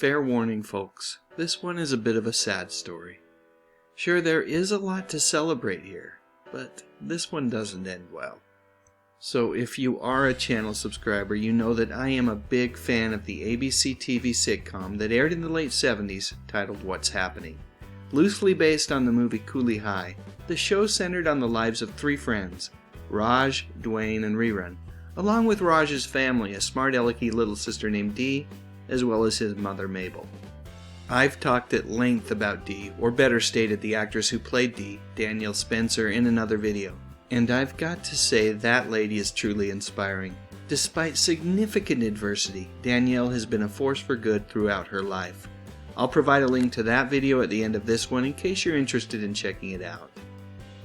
Fair warning, folks, this one is a bit of a sad story. Sure, there is a lot to celebrate here, but this one doesn't end well. So if you are a channel subscriber, you know that I am a big fan of the ABC TV sitcom that aired in the late 70s titled What's Happening. Loosely based on the movie Cooley High, the show centered on the lives of three friends, Raj, Dwayne, and Rerun, along with Raj's family, a smart alecky little sister named Dee, as well as his mother Mabel. I've talked at length about Dee, or better stated the actress who played Dee, Danielle Spencer, in another video. And I've got to say that lady is truly inspiring. Despite significant adversity, Danielle has been a force for good throughout her life. I'll provide a link to that video at the end of this one in case you're interested in checking it out.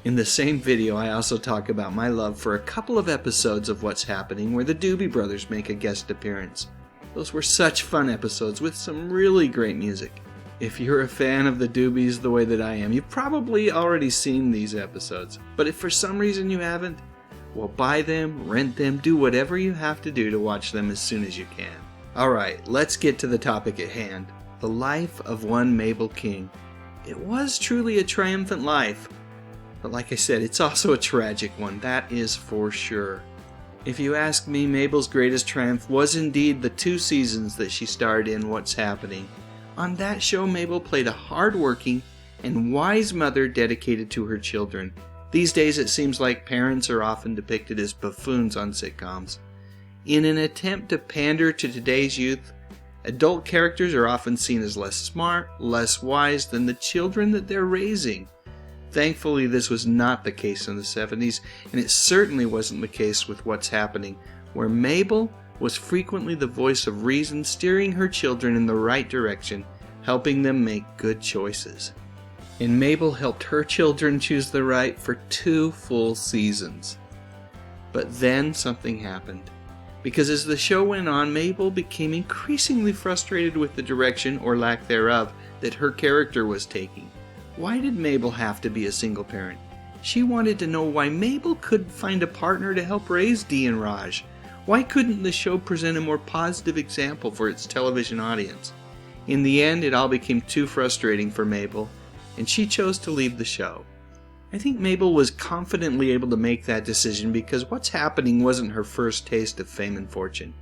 In the same video, I also talk about my love for a couple of episodes of What's Happening where the Doobie Brothers make a guest appearance. Those were such fun episodes with some really great music. If you're a fan of the Doobies the way that I am, you've probably already seen these episodes. But if for some reason you haven't, well, buy them, rent them, do whatever you have to do to watch them as soon as you can. Alright, let's get to the topic at hand. The life of one Mabel King. It was truly a triumphant life. But like I said, it's also a tragic one, that is for sure. If you ask me, Mabel's greatest triumph was indeed the 2 seasons that she starred in What's Happening. On that show, Mabel played a hard-working and wise mother dedicated to her children. These days, it seems like parents are often depicted as buffoons on sitcoms. In an attempt to pander to today's youth, adult characters are often seen as less smart, less wise than the children that they're raising. Thankfully, this was not the case in the 70s, and it certainly wasn't the case with What's Happening, where Mabel was frequently the voice of reason, steering her children in the right direction, helping them make good choices. And Mabel helped her children choose the right for 2 full seasons. But then something happened. Because as the show went on, Mabel became increasingly frustrated with the direction, or lack thereof, that her character was taking. Why did Mabel have to be a single parent? She wanted to know why Mabel couldn't find a partner to help raise Dee and Raj. Why couldn't the show present a more positive example for its television audience? In the end, it all became too frustrating for Mabel, and she chose to leave the show. I think Mabel was confidently able to make that decision because What's Happening wasn't her first taste of fame and fortune.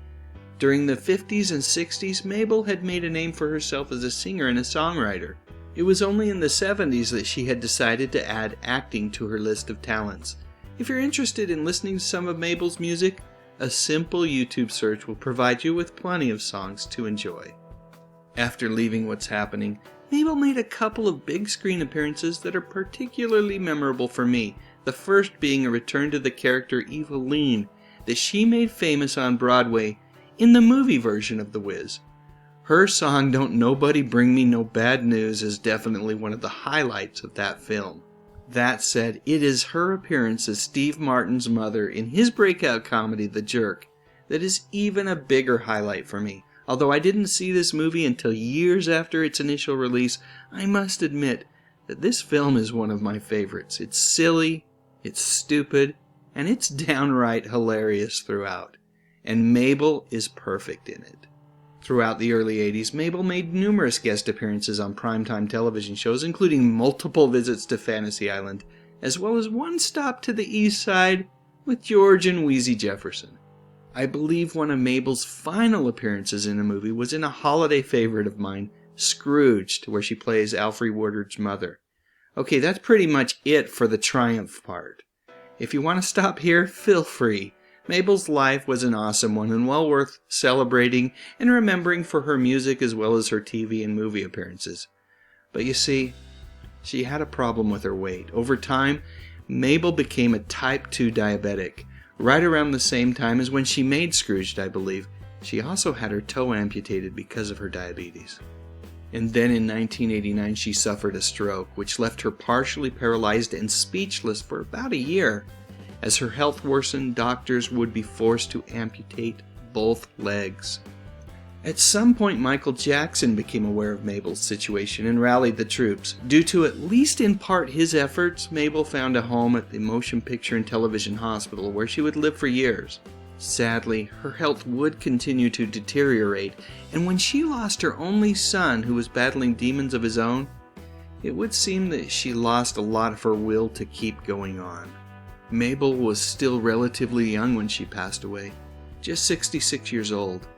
During the 50s and 60s, Mabel had made a name for herself as a singer and a songwriter. It was only in the 70s that she had decided to add acting to her list of talents. If you're interested in listening to some of Mabel's music, a simple YouTube search will provide you with plenty of songs to enjoy. After leaving What's Happening, Mabel made a couple of big screen appearances that are particularly memorable for me, the first being a return to the character Eveline that she made famous on Broadway in the movie version of The Wiz. Her song Don't Nobody Bring Me No Bad News is definitely one of the highlights of that film. That said, it is her appearance as Steve Martin's mother in his breakout comedy The Jerk that is even a bigger highlight for me. Although I didn't see this movie until years after its initial release, I must admit that this film is one of my favorites. It's silly, it's stupid, and it's downright hilarious throughout. And Mabel is perfect in it. Throughout the early 80s, Mabel made numerous guest appearances on primetime television shows, including multiple visits to Fantasy Island, as well as one stop to the East Side with George and Wheezy Jefferson. I believe one of Mabel's final appearances in a movie was in a holiday favorite of mine, Scrooged, where she plays Alfre Woodard's mother. Okay, that's pretty much it for the triumph part. If you want to stop here, feel free. Mabel's life was an awesome one and well worth celebrating and remembering for her music as well as her TV and movie appearances. But you see, she had a problem with her weight. Over time, Mabel became a type 2 diabetic. Right around the same time as when she made Scrooged, I believe, she also had her toe amputated because of her diabetes. And then in 1989 she suffered a stroke, which left her partially paralyzed and speechless for about a year. As her health worsened, doctors would be forced to amputate both legs. At some point, Michael Jackson became aware of Mabel's situation and rallied the troops. Due to at least in part his efforts, Mabel found a home at the Motion Picture and Television Hospital where she would live for years. Sadly, her health would continue to deteriorate, and when she lost her only son who was battling demons of his own, it would seem that she lost a lot of her will to keep going on. Mabel was still relatively young when she passed away, just 66 years old,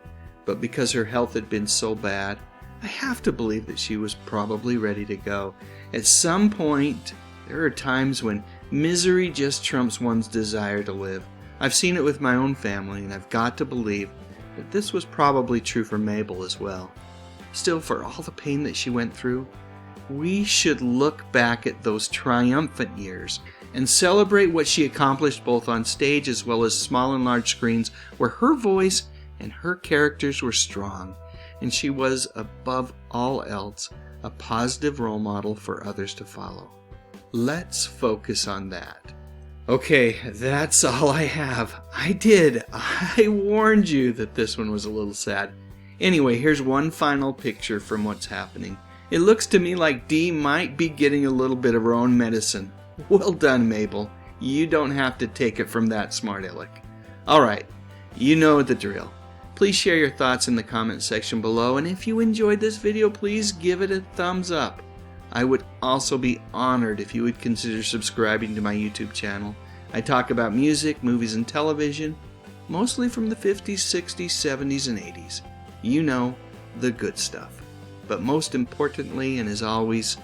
but because her health had been so bad, I have to believe that she was probably ready to go. At some point, there are times when misery just trumps one's desire to live. I've seen it with my own family, and I've got to believe that this was probably true for Mabel as well. Still, for all the pain that she went through, we should look back at those triumphant years and celebrate what she accomplished both on stage as well as small and large screens, where her voice and her characters were strong, and she was, above all else, a positive role model for others to follow. Let's focus on that. Okay, that's all I have. I warned you that this one was a little sad. Anyway, here's one final picture from what's happening. It looks to me like Dee might be getting a little bit of her own medicine. Well done, Mabel. You don't have to take it from that smart aleck. Alright, you know the drill. Please share your thoughts in the comment section below, and if you enjoyed this video, please give it a thumbs up. I would also be honored if you would consider subscribing to my YouTube channel. I talk about music, movies, and television, mostly from the 50s, 60s, 70s, and 80s. You know, the good stuff. But most importantly, and as always,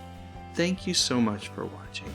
thank you so much for watching.